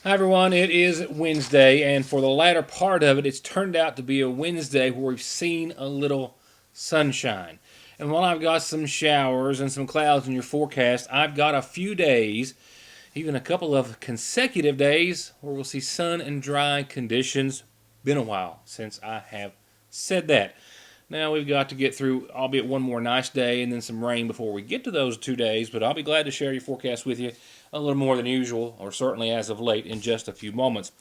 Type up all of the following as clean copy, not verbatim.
Hi everyone, it is Wednesday, and for the latter part of it, it's turned out to be a Wednesday where we've seen a little sunshine. And while I've got some showers and some clouds in your forecast, I've got a few days, even a couple of consecutive days, where we'll see sun and dry conditions. Been a while since I have said that. Now we've got to get through, albeit one more nice day and then some rain before we get to those 2 days, but I'll be glad to share your forecast with you a little more than usual, or certainly as of late, in just a few moments.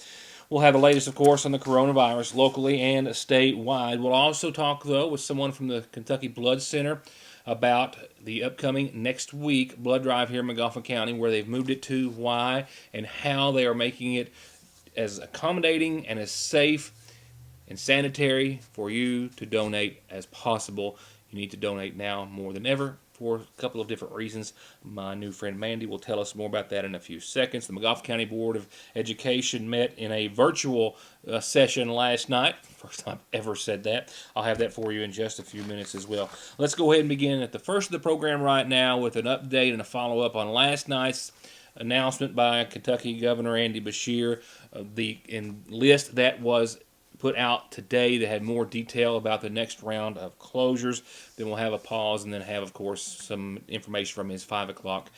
We'll have the latest, of course, on the coronavirus locally and statewide. We'll also talk, though, with someone from the Kentucky Blood Center about the upcoming next week blood drive here in McGoffin County, where they've moved it to, why, and how they are making it as accommodating and as safe and sanitary for you to donate as possible. You need to donate now more than ever for a couple of different reasons. My new friend Mandy will tell us more about that in a few seconds. The McGoffin County Board of Education met in a virtual session last night. First time I've ever said that. I'll have that for you in just a few minutes as well. Let's go ahead and begin at the first of the program right now with an update and a follow-up on last night's announcement by Kentucky Governor Andy Beshear. The list that was put out today that had more detail about the next round of closures. Then we'll have a pause and then have, of course, some information from his 5 o'clock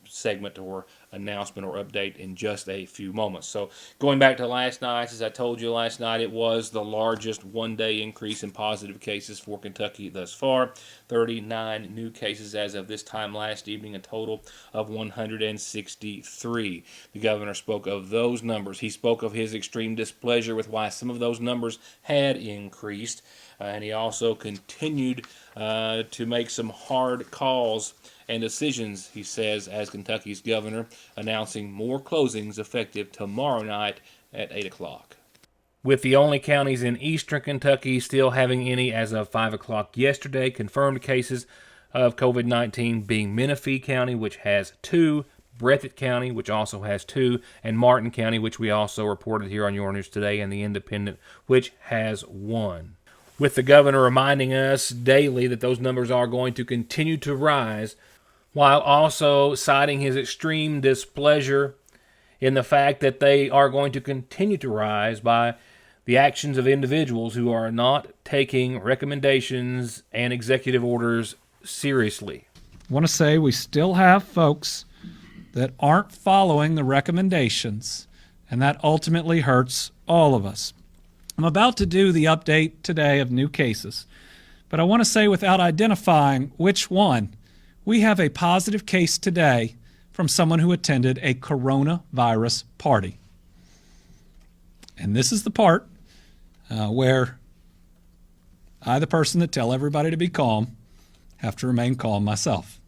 segment or announcement or update in just a few moments. So going back to last night, as I told you last night, it was the largest one-day increase in positive cases for Kentucky thus far. 39 new cases as of this time last evening, a total of 163. The governor spoke of those numbers. He spoke of his extreme displeasure with why some of those numbers had increased, and he also continued to make some hard calls and decisions, he says, as Kentucky's governor, announcing more closings effective tomorrow night at 8 o'clock. With the only counties in eastern Kentucky still having any as of 5 o'clock yesterday confirmed cases of COVID-19 being Menifee County, which has 2, Breathitt County, which also has 2, and Martin County, which we also reported here on Your News Today, and the Independent, which has 1. With the governor reminding us daily that those numbers are going to continue to rise, while also citing his extreme displeasure in the fact that they are going to continue to rise by the actions of individuals who are not taking recommendations and executive orders seriously. I want to say we still have folks that aren't following the recommendations, and that ultimately hurts all of us. I'm about to do the update today of new cases, but I want to say, without identifying which one, we have a positive case today from someone who attended a coronavirus party. And this is the part where I, the person that tell everybody to be calm, have to remain calm myself.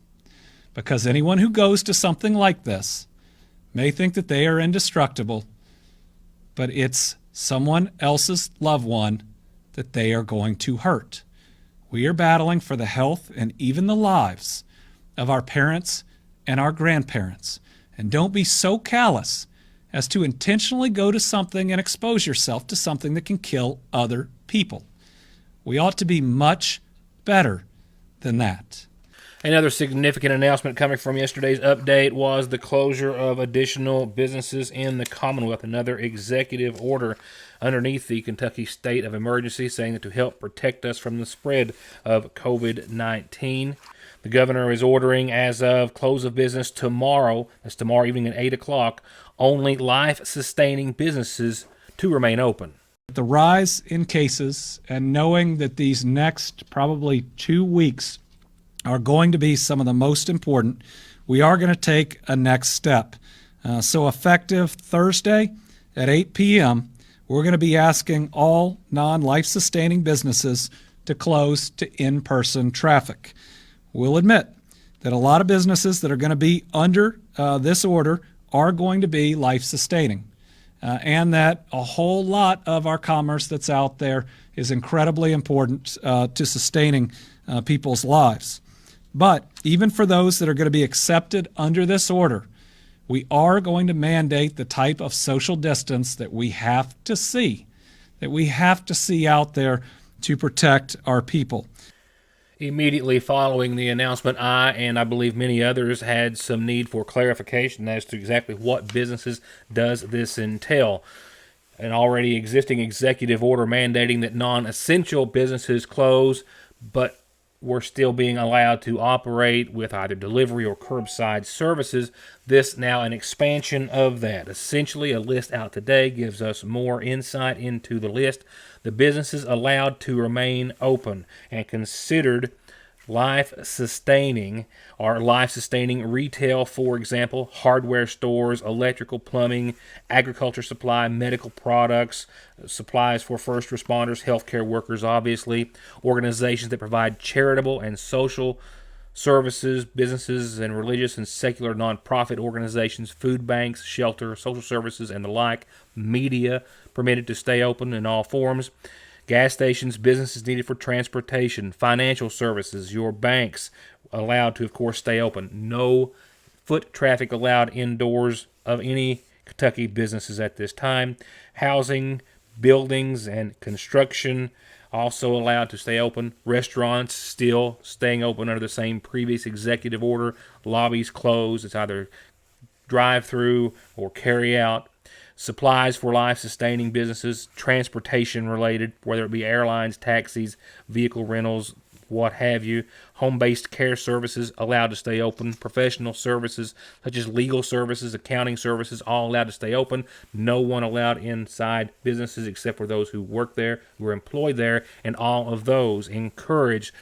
Because anyone who goes to something like this may think that they are indestructible, but it's someone else's loved one that they are going to hurt. We are battling for the health and even the lives of our parents and our grandparents. And don't be so callous as to intentionally go to something and expose yourself to something that can kill other people. We ought to be much better than that. Another significant announcement coming from yesterday's update was the closure of additional businesses in the Commonwealth. Another executive order underneath the Kentucky state of emergency saying that to help protect us from the spread of COVID-19. The governor is ordering, as of close of business tomorrow, that's tomorrow evening at 8 o'clock, only life-sustaining businesses to remain open. The rise in cases, and knowing that these next probably 2 weeks are going to be some of the most important, we are going to take a next step. So effective Thursday at 8 p.m., we're going to be asking all non-life-sustaining businesses to close to in-person traffic. We'll admit that a lot of businesses that are going to be under this order are going to be life-sustaining, and that a whole lot of our commerce that's out there is incredibly important to sustaining people's lives. But even for those that are going to be accepted under this order, we are going to mandate the type of social distance that we have to see out there to protect our people. Immediately following the announcement, I believe many others had some need for clarification as to exactly what businesses does this entail. An already existing executive order mandating that non-essential businesses close, but we're still being allowed to operate with either delivery or curbside services. This now an expansion of that. Essentially, a list out today gives us more insight into the list. The businesses allowed to remain open and considered life-sustaining retail, for example, hardware stores, electrical, plumbing, agriculture supply, medical products, supplies for first responders, healthcare workers, obviously, organizations that provide charitable and social services, businesses and religious and secular nonprofit organizations, food banks, shelter, social services, and the like, media permitted to stay open in all forms, gas stations, businesses needed for transportation, financial services, your banks allowed to, of course, stay open. No foot traffic allowed indoors of any Kentucky businesses at this time. Housing, buildings, and construction also allowed to stay open. Restaurants still staying open under the same previous executive order. Lobbies closed. It's either drive-through or carry out. Supplies for life-sustaining businesses, transportation-related, whether it be airlines, taxis, vehicle rentals, what have you. Home-based care services allowed to stay open. Professional services such as legal services, accounting services, all allowed to stay open. No one allowed inside businesses except for those who work there, who are employed there, and all of those encouraged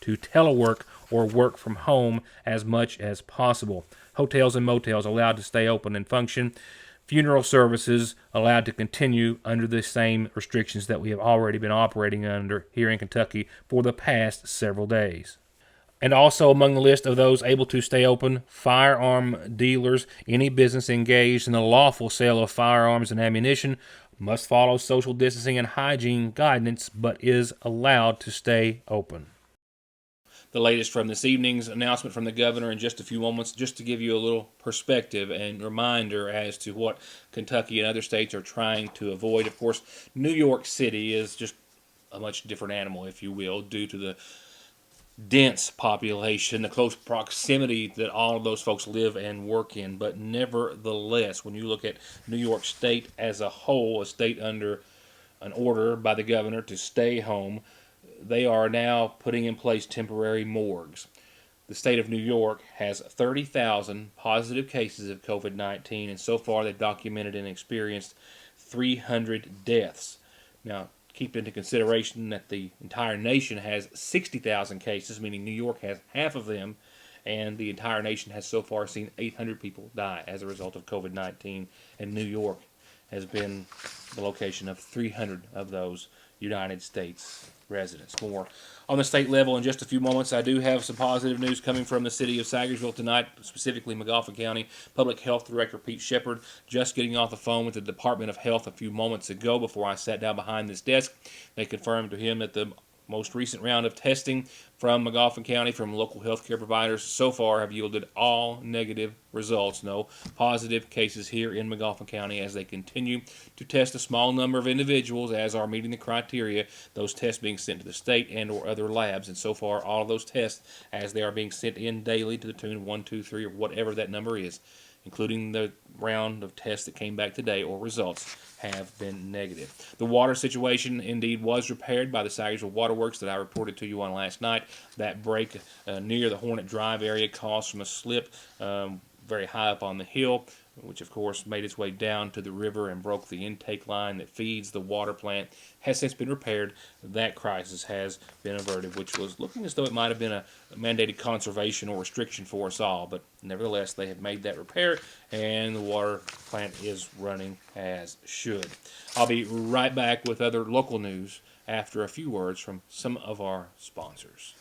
to telework or work from home as much as possible. Hotels and motels allowed to stay open and function. Funeral services allowed to continue under the same restrictions that we have already been operating under here in Kentucky for the past several days. And also among the list of those able to stay open, firearm dealers, any business engaged in the lawful sale of firearms and ammunition must follow social distancing and hygiene guidance, but is allowed to stay open. The latest from this evening's announcement from the governor in just a few moments, just to give you a little perspective and reminder as to what Kentucky and other states are trying to avoid. Of course, New York City is just a much different animal, if you will, due to the dense population, the close proximity that all of those folks live and work in. But nevertheless, when you look at New York State as a whole, a state under an order by the governor to stay home, they are now putting in place temporary morgues. The state of New York has 30,000 positive cases of COVID-19, and so far they've documented and experienced 300 deaths. Now, keep into consideration that the entire nation has 60,000 cases, meaning New York has half of them, and the entire nation has so far seen 800 people die as a result of COVID-19, and New York has been the location of 300 of those United States residents. More on the state level in just a few moments. I do have some positive news coming from the city of Sagersville tonight, specifically McGoffin County Public Health Director Pete Shepard, just getting off the phone with the Department of Health a few moments ago before I sat down behind this desk. They confirmed to him that the most recent round of testing from McGoffin County from local healthcare providers so far have yielded all negative results. No positive cases here in McGoffin County as they continue to test a small number of individuals as are meeting the criteria, those tests being sent to the state and or other labs. And so far, all of those tests, as they are being sent in daily to the tune of 1, 2, 3, or whatever that number is, including the round of tests that came back today or results, have been negative. The water situation indeed was repaired by the Sagersville Waterworks that I reported to you on last night. That break near the Hornet Drive area caused from a slip very high up on the hill, which of course made its way down to the river and broke the intake line that feeds the water plant. Has since been repaired. That crisis has been averted, which was looking as though it might have been a mandated conservation or restriction for us all, but nevertheless they have made that repair and the water plant is running as should. I'll be right back with other local news after a few words from some of our sponsors.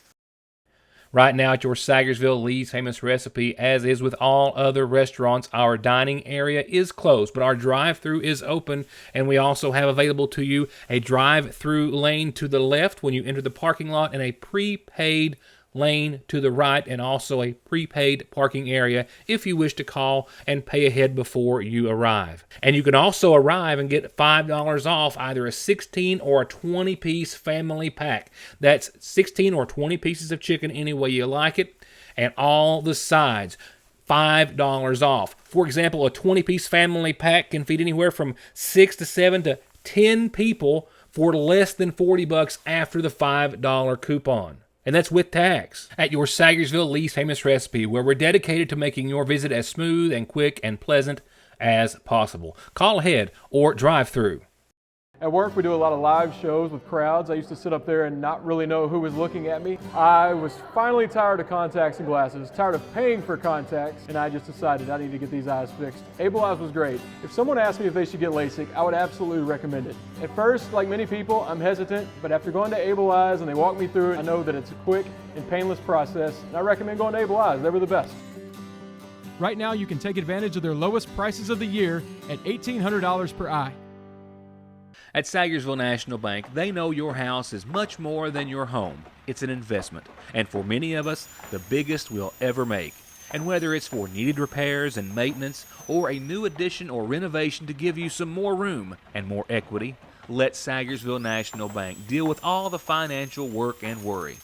Right now at your Sagersville Lee's Famous Recipe, as is with all other restaurants, our dining area is closed, but our drive-thru is open, and we also have available to you a drive-thru lane to the left when you enter the parking lot and a prepaid lane to the right, and also a prepaid parking area if you wish to call and pay ahead before you arrive. And you can also arrive and get $5 off either a 16 or a 20-piece family pack. That's 16 or 20 pieces of chicken any way you like it, and all the sides. $5 off. For example, a 20-piece family pack can feed anywhere from 6 to 7 to 10 people for less than $40 after the $5 coupon. And that's with tax. At your Sagersville Lee's Famous Recipe, where we're dedicated to making your visit as smooth and quick and pleasant as possible. Call ahead or drive through. At work, we do a lot of live shows with crowds. I used to sit up there and not really know who was looking at me. I was finally tired of contacts and glasses, tired of paying for contacts, and I just decided I need to get these eyes fixed. Able Eyes was great. If someone asked me if they should get LASIK, I would absolutely recommend it. At first, like many people, I'm hesitant, but after going to Able Eyes and they walk me through it, I know that it's a quick and painless process, and I recommend going to Able Eyes. They were the best. Right now, you can take advantage of their lowest prices of the year at $1,800 per eye. At Sagersville National Bank, they know your house is much more than your home. It's an investment, and for many of us, the biggest we'll ever make. And whether it's for needed repairs and maintenance, or a new addition or renovation to give you some more room and more equity, let Sagersville National Bank deal with all the financial work and worry.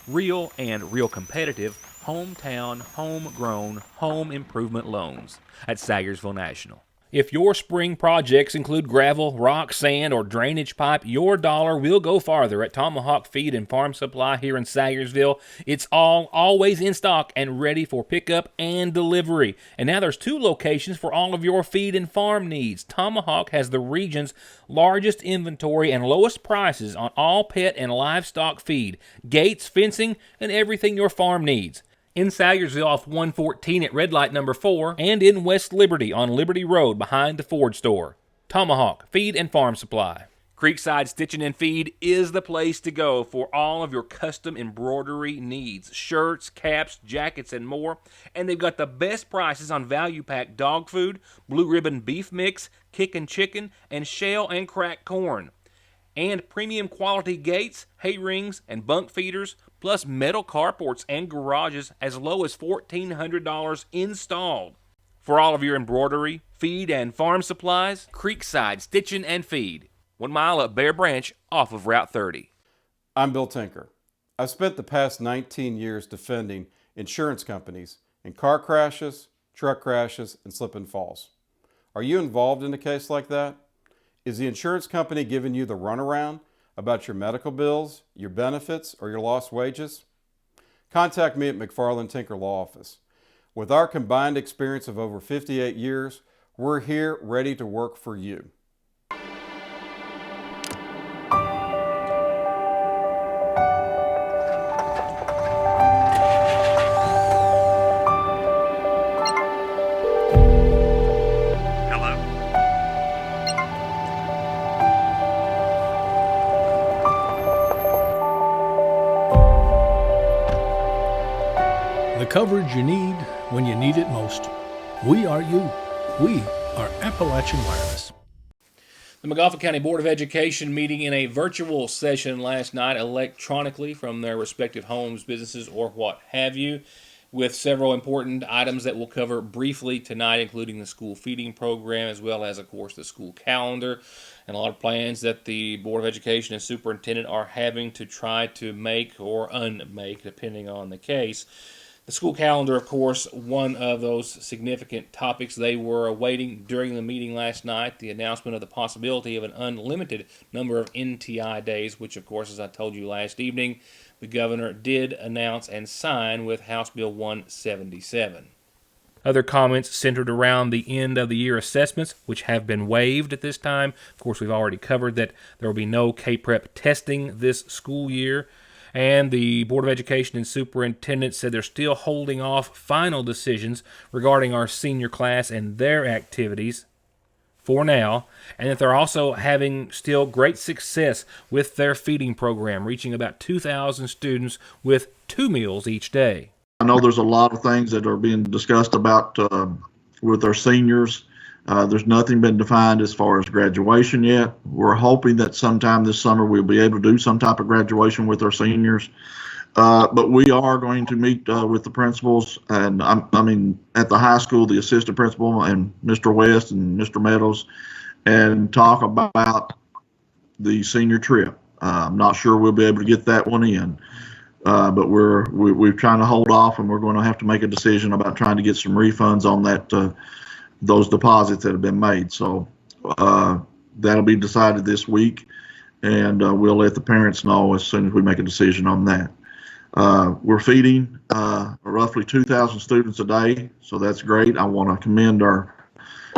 Real and real competitive, hometown, homegrown, home improvement loans at Sagersville National. If your spring projects include gravel, rock, sand, or drainage pipe, your dollar will go farther at Tomahawk Feed and Farm Supply here in Sagersville. It's always in stock and ready for pickup and delivery. And now there's 2 locations for all of your feed and farm needs. Tomahawk has the region's largest inventory and lowest prices on all pet and livestock feed, gates, fencing, and everything your farm needs. In Sagersville off 114 at Red Light number 4, and in West Liberty on Liberty Road behind the Ford store. Tomahawk Feed and Farm Supply. Creekside Stitching and Feed is the place to go for all of your custom embroidery needs. Shirts, caps, jackets, and more. And they've got the best prices on value-packed dog food, blue ribbon beef mix, kickin' chicken, and shell and cracked corn. And premium quality gates, hay rings, and bunk feeders, plus metal carports and garages as low as $1,400 installed. For all of your embroidery, feed, and farm supplies, Creekside Stitching and Feed, 1 mile up Bear Branch off of Route 30. I'm Bill Tinker. I've spent the past 19 years defending insurance companies in car crashes, truck crashes, and slip and falls. Are you involved in a case like that? Is the insurance company giving you the runaround about your medical bills, your benefits, or your lost wages? Contact me at McFarland Tinker Law Office. With our combined experience of over 58 years, we're here ready to work for you. Coverage you need when you need it most. We are you. We are Appalachian Wireless. The McGoffin County Board of Education meeting in a virtual session last night electronically from their respective homes, businesses, or what have you, with several important items that we'll cover briefly tonight, including the school feeding program as well as, of course, the school calendar and a lot of plans that the Board of Education and Superintendent are having to try to make or unmake, depending on the case. The school calendar, of course, one of those significant topics they were awaiting during the meeting last night, the announcement of the possibility of an unlimited number of NTI days, which, of course, as I told you last evening, the governor did announce and sign with House Bill 177. Other comments centered around the end of the year assessments, which have been waived at this time. Of course, we've already covered that there will be no K-Prep testing this school year. And the Board of Education and Superintendent said they're still holding off final decisions regarding our senior class and their activities for now, and that they're also having still great success with their feeding program, reaching about 2,000 students with 2 meals each day. I know there's a lot of things that are being discussed about with our seniors. There's nothing been defined as far as graduation yet. We're hoping that sometime this summer we'll be able to do some type of graduation with our seniors. But we are going to meet with the principals, and at the high school, the assistant principal and Mr. West and Mr. Meadows, and talk about the senior trip. I'm not sure we'll be able to get that one in, but we're trying to hold off, and we're going to have to make a decision about trying to get some refunds on those deposits that have been made. So that'll be decided this week, and we'll let the parents know as soon as we make a decision on that. We're feeding roughly 2,000 students a day, so that's great. I want to commend our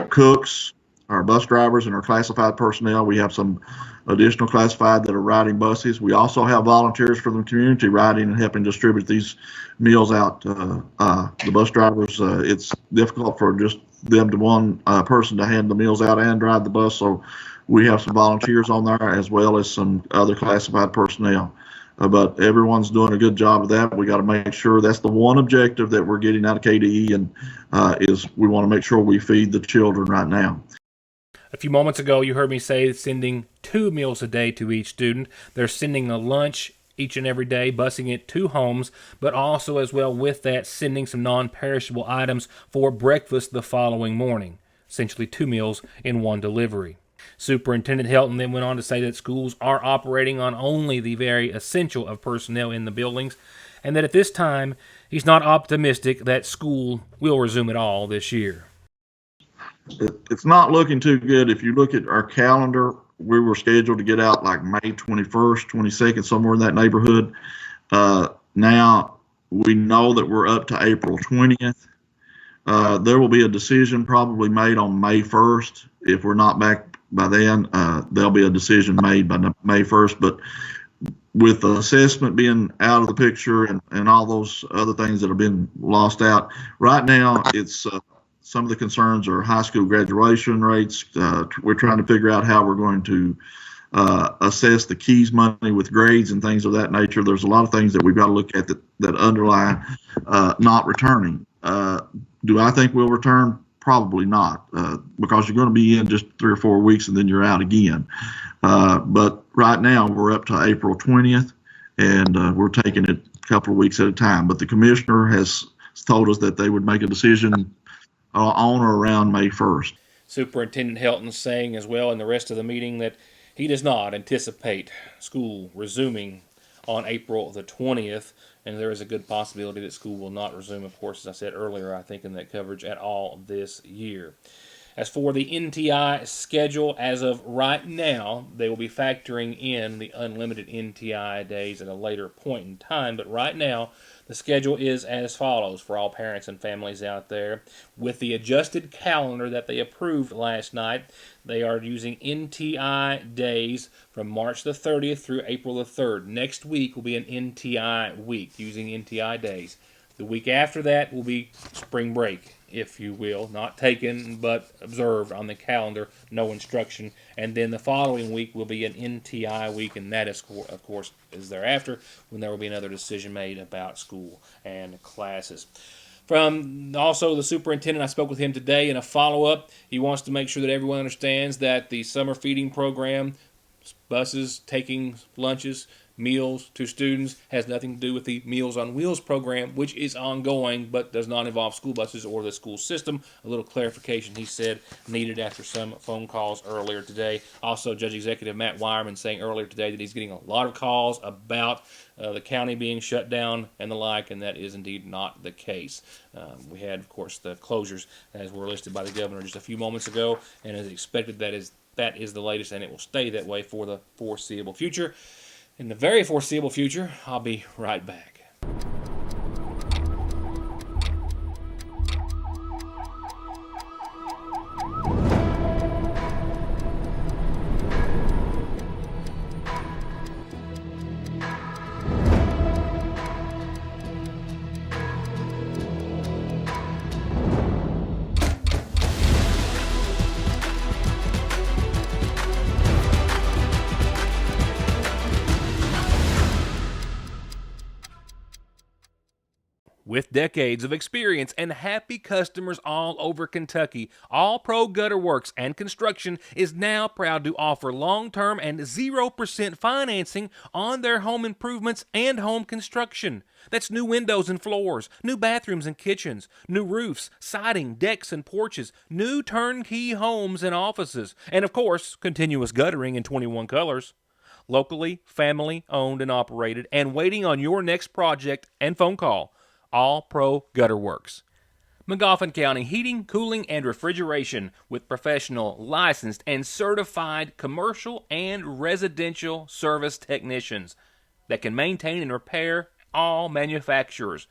cooks, our bus drivers, and our classified personnel. We have some additional classified that are riding buses. We also have volunteers for the community riding and helping distribute these meals out. The bus drivers, it's difficult for just them to one person to hand the meals out and drive the bus, so we have some volunteers on there as well as some other classified personnel. But everyone's doing a good job of that. We got to make sure that's the one objective that we're getting out of KDE, and is we want to make sure we feed the children right now. A few moments ago, you heard me say sending 2 meals a day to each student. They're sending a lunch each and every day, busing it to homes, but also as well with that, sending some non-perishable items for breakfast the following morning. Essentially 2 meals in one delivery. Superintendent Helton then went on to say that schools are operating on only the very essential of personnel in the buildings, and that at this time, he's not optimistic that school will resume at all this year. It's not looking too good. If you look at our calendar, we were scheduled to get out like May 21st, 22nd, somewhere in that neighborhood. Now we know that we're up to April 20th. There will be a decision probably made on May 1st. If we're not back by then, there'll be a decision made by May 1st. But with the assessment being out of the picture and all those other things that have been lost out, right now it's some of the concerns are high school graduation rates. We're trying to figure out how we're going to assess the keys money with grades and things of that nature. There's a lot of things that we've got to look at that underlie not returning. Do I think we'll return? Probably not, because you're going to be in just 3 or 4 weeks and then you're out again. But right now we're up to April 20th, and we're taking it a couple of weeks at a time. But the commissioner has told us that they would make a decision on or around May 1st. Superintendent Helton saying as well in the rest of the meeting that he does not anticipate school resuming on April the 20th, and there is a good possibility that school will not resume, of course, as I said earlier, I think in that coverage at all this year. As for the NTI schedule, as of right now, they will be factoring in the unlimited NTI days at a later point in time, but right now, the schedule is as follows for all parents and families out there. With the adjusted calendar that they approved last night, they are using NTI days from March the 30th through April the 3rd. Next week will be an NTI week using NTI days. The week after that will be spring break, if you will, not taken but observed on the calendar, no instruction. And then the following week will be an NTI week, and that is, of course, is thereafter when there will be another decision made about school and classes. From also the superintendent, I spoke with him today in a follow-up. He wants to make sure that everyone understands that the summer feeding program, buses taking lunches, meals to students, has nothing to do with the Meals on Wheels program, which is ongoing but does not involve school buses or the school system. A little clarification, he said, needed after some phone calls earlier today. Also, Judge Executive Matt Wireman saying earlier today that he's getting a lot of calls about the county being shut down and the like, and that is indeed not the case. We had, of course, the closures as were listed by the governor just a few moments ago, and as expected, that is the latest, and it will stay that way for the foreseeable future. In the very foreseeable future, I'll be right back. With decades of experience and happy customers all over Kentucky, All Pro Gutter Works and Construction is now proud to offer long-term and 0% financing on their home improvements and home construction. That's new windows and floors, new bathrooms and kitchens, new roofs, siding, decks and porches, new turnkey homes and offices, and of course, continuous guttering in 21 colors. Locally, family owned and operated, and waiting on your next project and phone call. All Pro Gutter Works. Magoffin County Heating, Cooling, and Refrigeration with professional, licensed, and certified commercial and residential service technicians that can maintain and repair all manufacturers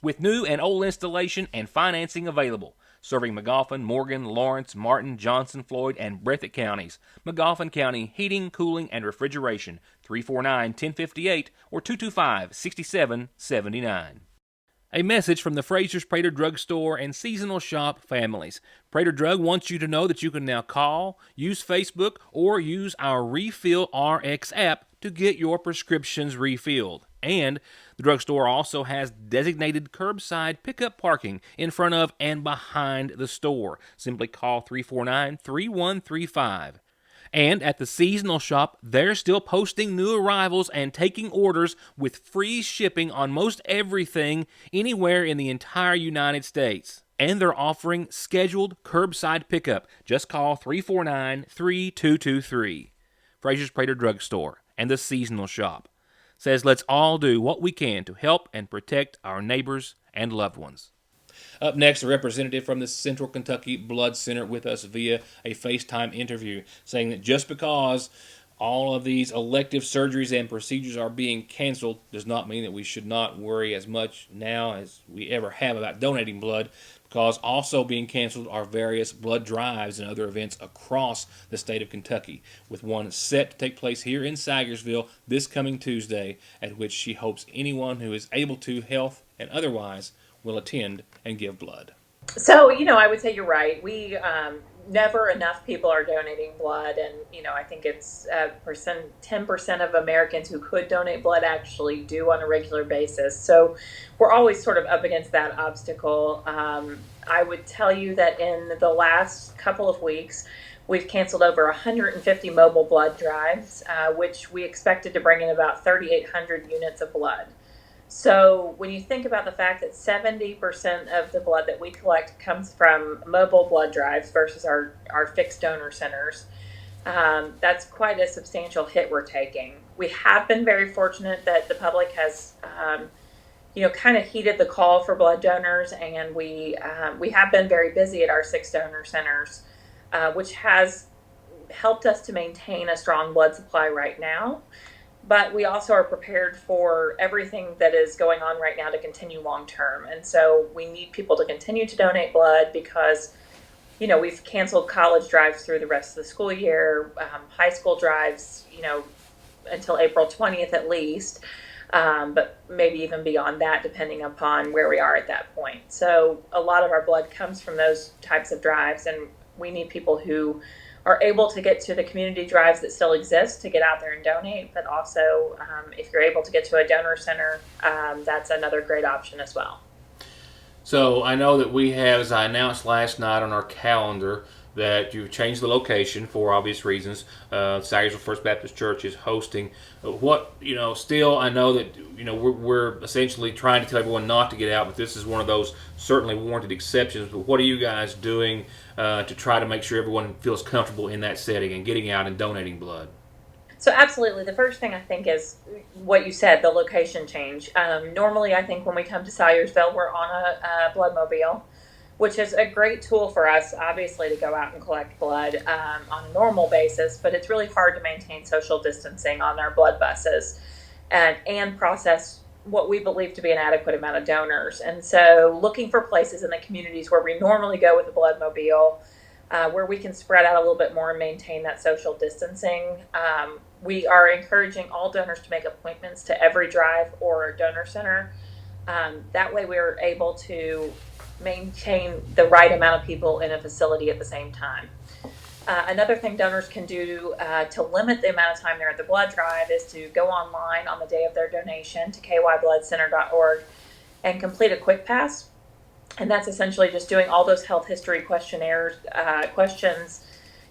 with new and old installation and financing available. Serving Magoffin, Morgan, Lawrence, Martin, Johnson, Floyd, and Breathitt counties. Magoffin County Heating, Cooling, and Refrigeration. 349-1058 or 225-6779. A message from the Fraser's Prater Drug Store and Seasonal Shop families. Prater Drug wants you to know that you can now call, use Facebook, or use our Refill RX app to get your prescriptions refilled. And the drugstore also has designated curbside pickup parking in front of and behind the store. Simply call 349-3135. And at the Seasonal Shop, they're still posting new arrivals and taking orders with free shipping on most everything anywhere in the entire United States. And they're offering scheduled curbside pickup. Just call 349-3223. Fraser's Prater Drug Store and the Seasonal Shop says let's all do what we can to help and protect our neighbors and loved ones. Up next, a representative from the Central Kentucky Blood Center with us via a FaceTime interview, saying that just because all of these elective surgeries and procedures are being canceled does not mean that we should not worry as much now as we ever have about donating blood, because also being canceled are various blood drives and other events across the state of Kentucky, with one set to take place here in Sagersville this coming Tuesday, at which she hopes anyone who is able to, health and otherwise, will attend and give blood. So, I would say you're right. We never enough people are donating blood, and I think it's 10% of Americans who could donate blood actually do on a regular basis. So we're always sort of up against that obstacle. I would tell you that in the last couple of weeks, we've canceled over 150 mobile blood drives, which we expected to bring in about 3,800 units of blood. So when you think about the fact that 70% of the blood that we collect comes from mobile blood drives versus our fixed donor centers, that's quite a substantial hit we're taking. We have been very fortunate that the public has, kind of heeded the call for blood donors, and we have been very busy at our 6 donor centers, which has helped us to maintain a strong blood supply right now. But we also are prepared for everything that is going on right now to continue long term. And so we need people to continue to donate blood because, we've canceled college drives through the rest of the school year, high school drives, until April 20th at least, but maybe even beyond that, depending upon where we are at that point. So a lot of our blood comes from those types of drives, and we need people who are able to get to the community drives that still exist to get out there and donate, but also if you're able to get to a donor center, that's another great option as well. So I know that we have, as I announced last night on our calendar, that you've changed the location for obvious reasons. Sagersville First Baptist Church is hosting. Still I know that we're essentially trying to tell everyone not to get out, but this is one of those certainly warranted exceptions. But what are you guys doing to try to make sure everyone feels comfortable in that setting and getting out and donating blood? So absolutely. The first thing I think is what you said, the location change. Normally I think when we come to Sayersville, we're on a blood mobile, which is a great tool for us, obviously, to go out and collect blood on a normal basis, but it's really hard to maintain social distancing on our blood buses and process what we believe to be an adequate amount of donors. And so looking for places in the communities where we normally go with the blood mobile, where we can spread out a little bit more and maintain that social distancing. We are encouraging all donors to make appointments to every drive or donor center. That way we're able to maintain the right amount of people in a facility at the same time. Another thing donors can do to limit the amount of time they're at the blood drive is to go online on the day of their donation to kybloodcenter.org and complete a quick pass. And that's essentially just doing all those health history questionnaires, questions.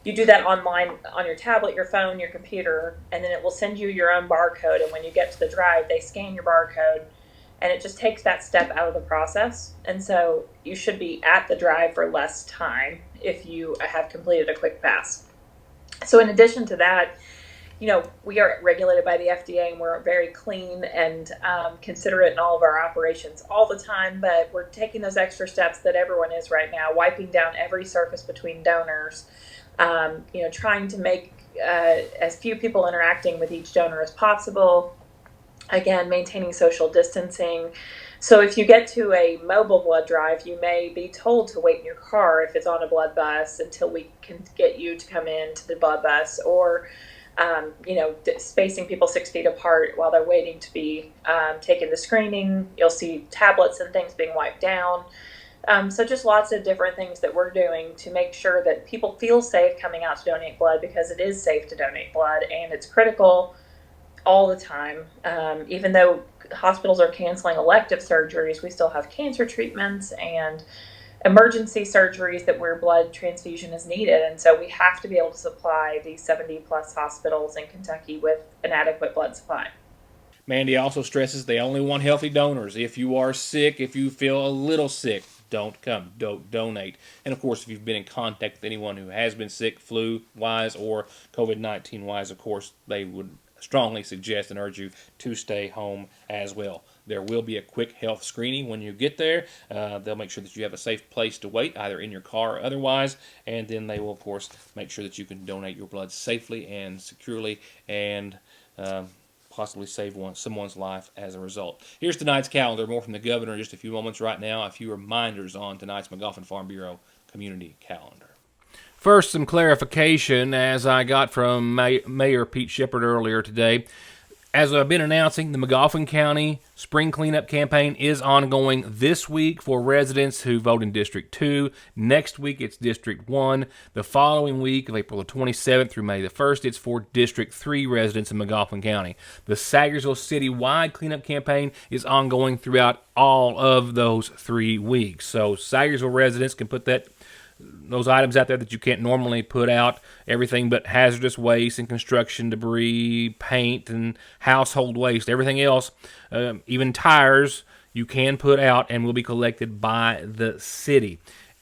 You do that online on your tablet, your phone, your computer, and then it will send you your own barcode. And when you get to the drive, they scan your barcode, and it just takes that step out of the process. And so you should be at the drive for less time if you have completed a quick pass. So in addition to that, we are regulated by the FDA, and we're very clean and considerate in all of our operations all the time, but we're taking those extra steps that everyone is right now, wiping down every surface between donors, trying to make as few people interacting with each donor as possible, again, maintaining social distancing. So if you get to a mobile blood drive, you may be told to wait in your car if it's on a blood bus until we can get you to come in to the blood bus, or spacing people 6 feet apart while they're waiting to be taken to screening. You'll see tablets and things being wiped down. So just lots of different things that we're doing to make sure that people feel safe coming out to donate blood, because it is safe to donate blood and it's critical all the time. Even though hospitals are canceling elective surgeries, we still have cancer treatments and emergency surgeries that where blood transfusion is needed. And so we have to be able to supply these 70 plus hospitals in Kentucky with an adequate blood supply. Mandy also stresses they only want healthy donors. If you are sick, if you feel a little sick, don't come, don't donate. And of course, if you've been in contact with anyone who has been sick, flu-wise or COVID-19-wise, of course, they would strongly suggest and urge you to stay home as well. There will be a quick health screening when you get there. They'll make sure that you have a safe place to wait, either in your car or otherwise, and then they will, of course, make sure that you can donate your blood safely and securely and possibly save someone's life as a result. Here's tonight's calendar. More from the governor in just a few moments. Right now, a few reminders on tonight's McGoffin Farm Bureau community calendar. First, some clarification as I got from Mayor Pete Shepard earlier today. As I've been announcing, the McGoffin County Spring Cleanup Campaign is ongoing this week for residents who vote in District 2. Next week, it's District 1. The following week, of April the 27th through May the 1st, it's for District 3 residents in McGoffin County. The Sagersville City-wide cleanup campaign is ongoing throughout all of those 3 weeks. So Sagersville residents can put those items out there that you can't normally put out, everything but hazardous waste and construction debris, paint and household waste, everything else, even tires, you can put out and will be collected by the city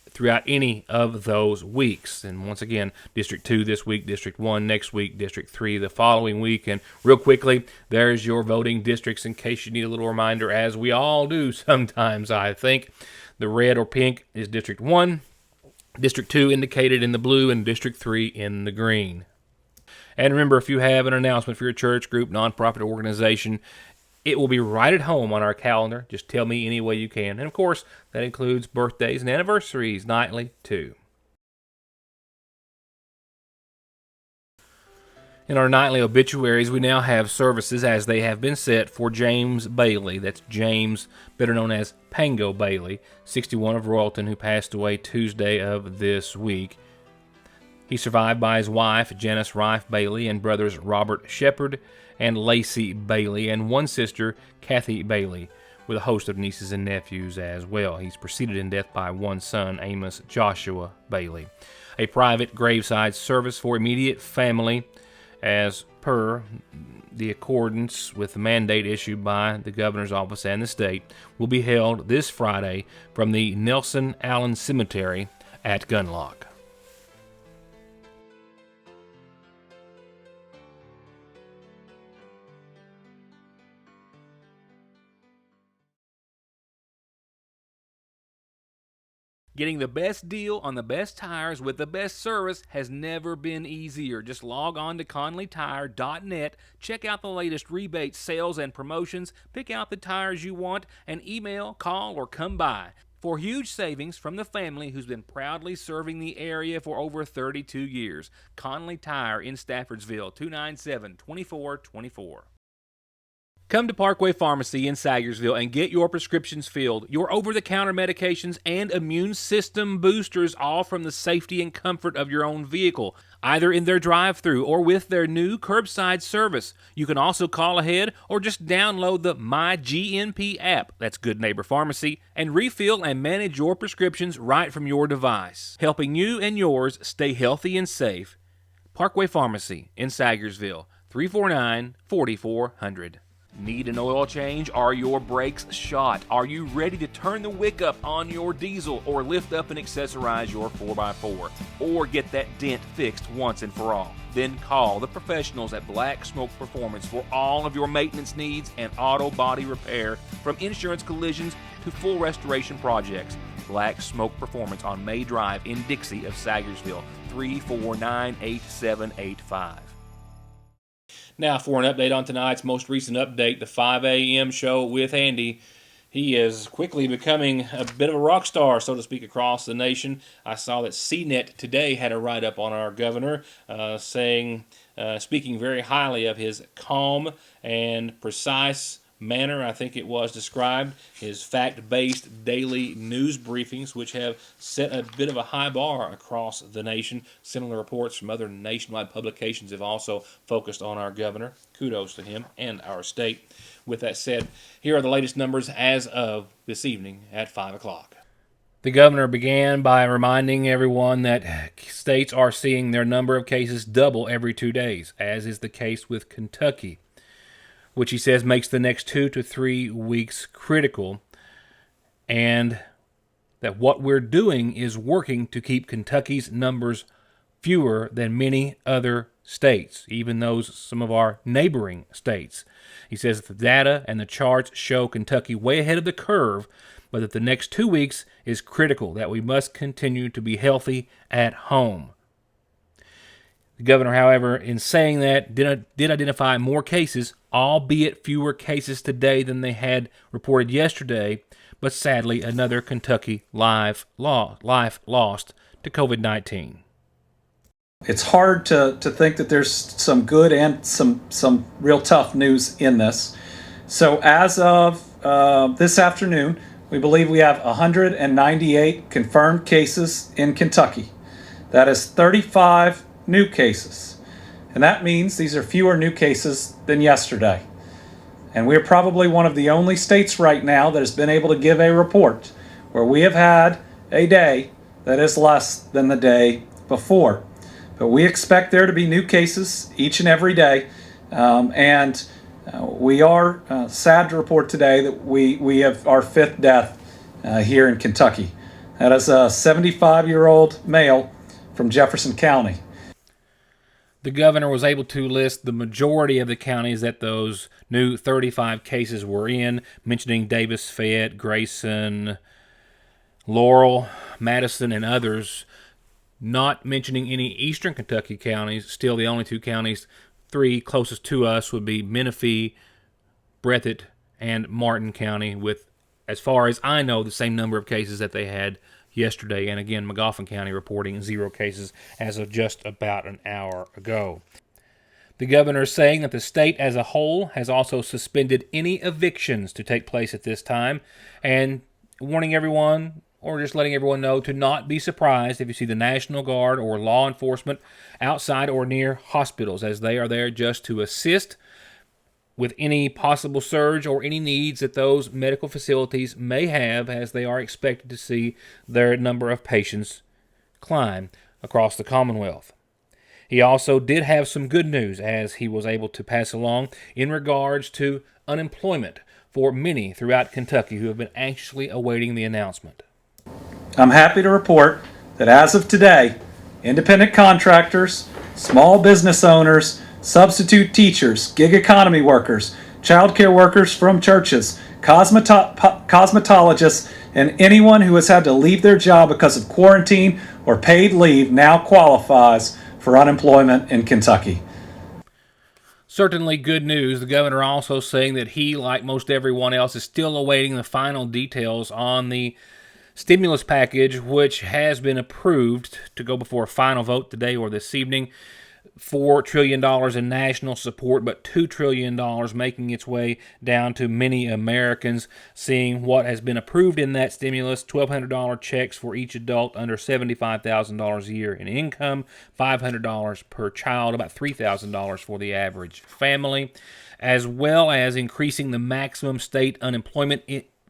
throughout any of those weeks. And once again, District 2 this week, District 1 next week, District 3 the following week. And real quickly, there's your voting districts in case you need a little reminder, as we all do sometimes, I think. The red or pink is District 1. District 2 indicated in the blue, and District 3 in the green. And remember, if you have an announcement for your church, group, nonprofit organization, it will be right at home on our calendar. Just tell me any way you can. And of course, that includes birthdays and anniversaries nightly, too. In our nightly obituaries, we now have services as they have been set for James Bailey. That's James, better known as Pango Bailey, 61 of Royalton, who passed away Tuesday of this week. He's survived by his wife, Janice Rife Bailey, and brothers Robert Shepard and Lacey Bailey, and one sister, Kathy Bailey, with a host of nieces and nephews as well. He's preceded in death by one son, Amos Joshua Bailey. A private graveside service for immediate family, as per the accordance with the mandate issued by the governor's office and the state, will be held this Friday from the Nelson Allen Cemetery at Gunlock. Getting the best deal on the best tires with the best service has never been easier. Just log on to ConleyTire.net, check out the latest rebates, sales, and promotions, pick out the tires you want, and email, call, or come by. For huge savings from the family who's been proudly serving the area for over 32 years. Conley Tire in Staffordsville, 297-2424. Come to Parkway Pharmacy in Sagersville and get your prescriptions filled, your over-the-counter medications, and immune system boosters, all from the safety and comfort of your own vehicle, either in their drive-thru or with their new curbside service. You can also call ahead or just download the MyGNP app, that's Good Neighbor Pharmacy, and refill and manage your prescriptions right from your device, helping you and yours stay healthy and safe. Parkway Pharmacy in Sagersville, 349-4400. Need an oil change? Are your brakes shot? Are you ready to turn the wick up on your diesel or lift up and accessorize your 4x4? Or get that dent fixed once and for all? Then call the professionals at Black Smoke Performance for all of your maintenance needs and auto body repair, from insurance collisions to full restoration projects. Black Smoke Performance on May Drive in Dixie of Sagersville, 349-8785. Now for an update on tonight's most recent update, the 5 a.m. show with Andy. He is quickly becoming a bit of a rock star, so to speak, across the nation. I saw that CNET today had a write-up on our governor speaking very highly of his calm and precise manner, I think it was described, his fact-based daily news briefings, which have set a bit of a high bar across the nation. Similar reports from other nationwide publications have also focused on our governor. Kudos to him and our state. With that said, here are the latest numbers as of this evening at 5 o'clock. The governor began by reminding everyone that states are seeing their number of cases double every 2 days, as is the case with Kentucky, which he says makes the next 2 to 3 weeks critical, and that what we're doing is working to keep Kentucky's numbers fewer than many other states, even those some of our neighboring states. He says that the data and the charts show Kentucky way ahead of the curve, but that the next 2 weeks is critical, that we must continue to be healthy at home. The governor, however, in saying that, did identify more cases, albeit fewer cases today than they had reported yesterday, but sadly another Kentucky life lost to COVID-19. It's hard to think that there's some good and some real tough news in this. So as of this afternoon, we believe we have 198 confirmed cases in Kentucky. That is 35 new cases. And that means these are fewer new cases than yesterday. And we're probably one of the only states right now that has been able to give a report where we have had a day that is less than the day before. But we expect there to be new cases each and every day. We are sad to report today that we have our 5th death here in Kentucky. That is a 75-year-old male from Jefferson County. The governor was able to list the majority of the counties that those new 35 cases were in, mentioning Davis, Fayette, Grayson, Laurel, Madison, and others, not mentioning any eastern Kentucky counties. Still, the only 2 counties, 3 closest to us, would be Menifee, Breathitt, and Martin County, with, as far as I know, the same number of cases that they had yesterday. And again, Magoffin County reporting 0 cases as of just about an hour ago. The governor is saying that the state as a whole has also suspended any evictions to take place at this time, and warning everyone, or just letting everyone know, to not be surprised if you see the National Guard or law enforcement outside or near hospitals, as they are there just to assist with any possible surge or any needs that those medical facilities may have, as they are expected to see their number of patients climb across the Commonwealth. He also did have some good news, as he was able to pass along, in regards to unemployment for many throughout Kentucky who have been anxiously awaiting the announcement. I'm happy to report that as of today, independent contractors, small business owners, substitute teachers, gig economy workers, child care workers from churches, cosmetologists, and anyone who has had to leave their job because of quarantine or paid leave now qualifies for unemployment in Kentucky. Certainly good news. The governor also saying that he, like most everyone else, is still awaiting the final details on the stimulus package, which has been approved to go before a final vote today or this evening. $4 trillion in national support, but $2 trillion making its way down to many Americans, seeing what has been approved in that stimulus: $1,200 checks for each adult under $75,000 a year in income, $500 per child, about $3,000 for the average family, as well as increasing the maximum state unemployment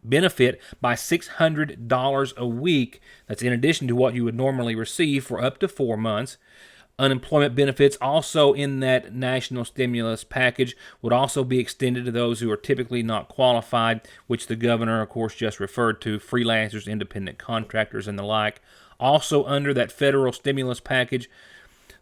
benefit by $600 a week. That's in addition to what you would normally receive for up to 4 months. Unemployment benefits also in that national stimulus package would also be extended to those who are typically not qualified, which the governor, of course, just referred to: freelancers, independent contractors, and the like. Also under that federal stimulus package,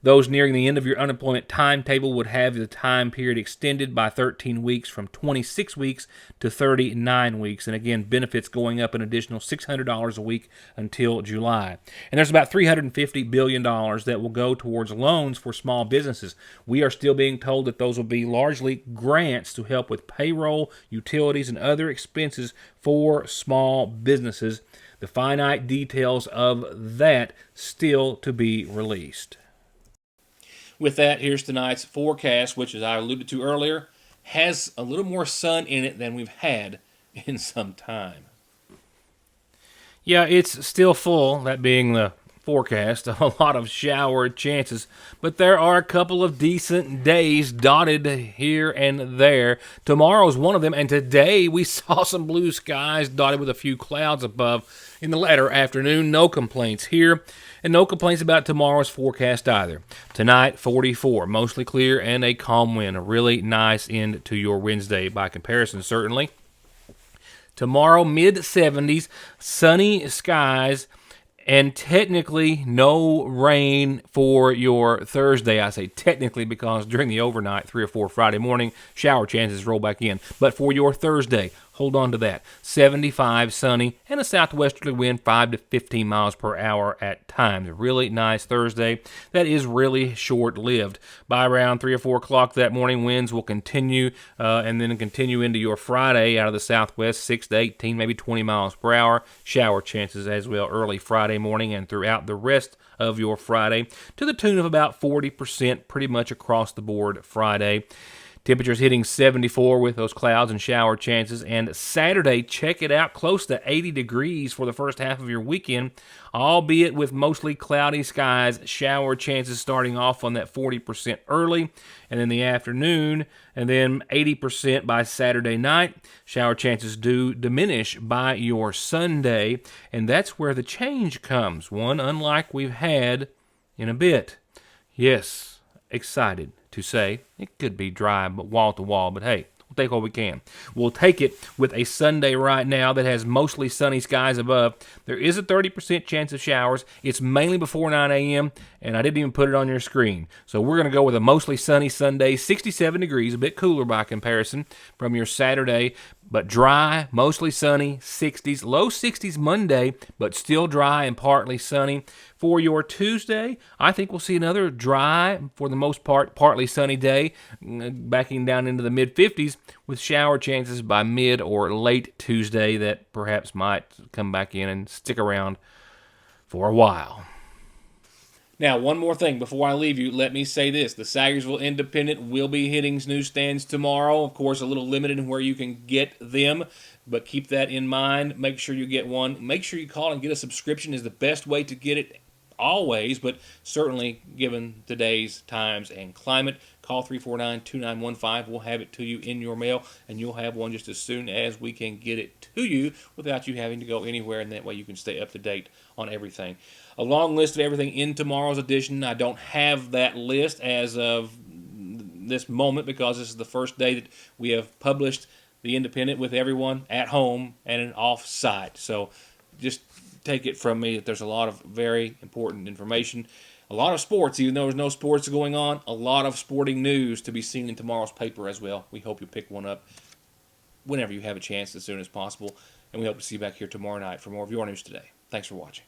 those nearing the end of your unemployment timetable would have the time period extended by 13 weeks from 26 weeks to 39 weeks. And again, benefits going up an additional $600 a week until July. And there's about $350 billion that will go towards loans for small businesses. We are still being told that those will be largely grants to help with payroll, utilities, and other expenses for small businesses. The finite details of that still to be released. With that, here's tonight's forecast, which, as I alluded to earlier, has a little more sun in it than we've had in some time. Yeah, it's still full, that being the forecast, of a lot of shower chances, but there are a couple of decent days dotted here and there. Tomorrow's one of them, and today we saw some blue skies dotted with a few clouds above in the latter afternoon. No complaints here, and no complaints about tomorrow's forecast either. Tonight, 44, mostly clear and a calm wind. A really nice end to your Wednesday by comparison, certainly. Tomorrow, mid-70s, sunny skies, and technically no rain for your Thursday. I say technically because during the overnight, 3 or 4 Friday morning, shower chances roll back in. But for your Thursday, hold on to that. 75, sunny, and a southwesterly wind 5 to 15 miles per hour at times. A really nice Thursday that is really short-lived. By around 3 or 4 o'clock that morning, winds will continue and then continue into your Friday out of the southwest, 6 to 18, maybe 20 miles per hour. Shower chances as well early Friday morning and throughout the rest of your Friday to the tune of about 40% pretty much across the board Friday. Temperatures hitting 74 with those clouds and shower chances. And Saturday, check it out, close to 80 degrees for the first half of your weekend, albeit with mostly cloudy skies. Shower chances starting off on that 40% early, and then the afternoon, and then 80% by Saturday night. Shower chances do diminish by your Sunday, and that's where the change comes, one unlike we've had in a bit. Yes, excited to say it could be dry, but wall to wall, but hey, we'll take what we can. We'll take it with a Sunday right now that has mostly sunny skies above. There is a 30% chance of showers. It's mainly before 9 a.m., and I didn't even put it on your screen. So we're going to go with a mostly sunny Sunday, 67 degrees, a bit cooler by comparison from your Saturday, but dry, mostly sunny, 60s, low 60s Monday, but still dry and partly sunny. For your Tuesday, I think we'll see another dry, for the most part, partly sunny day, backing down into the mid-50s with shower chances by mid or late Tuesday that perhaps might come back in and stick around for a while. Now, one more thing before I leave you, let me say this. The Sagersville Independent will be hitting newsstands tomorrow. Of course, a little limited in where you can get them, but keep that in mind. Make sure you get one. Make sure you call and get a subscription is the best way to get it always, but certainly given today's times and climate. Call 349-2915. We'll have it to you in your mail, and you'll have one just as soon as we can get it to you without you having to go anywhere, and that way you can stay up to date on everything. A long list of everything in tomorrow's edition. I don't have that list as of this moment because this is the first day that we have published the Independent with everyone at home and off-site. So just take it from me that there's a lot of very important information. A lot of sports, even though there's no sports going on, a lot of sporting news to be seen in tomorrow's paper as well. We hope you pick one up whenever you have a chance as soon as possible. And we hope to see you back here tomorrow night for more of Your News Today. Thanks for watching.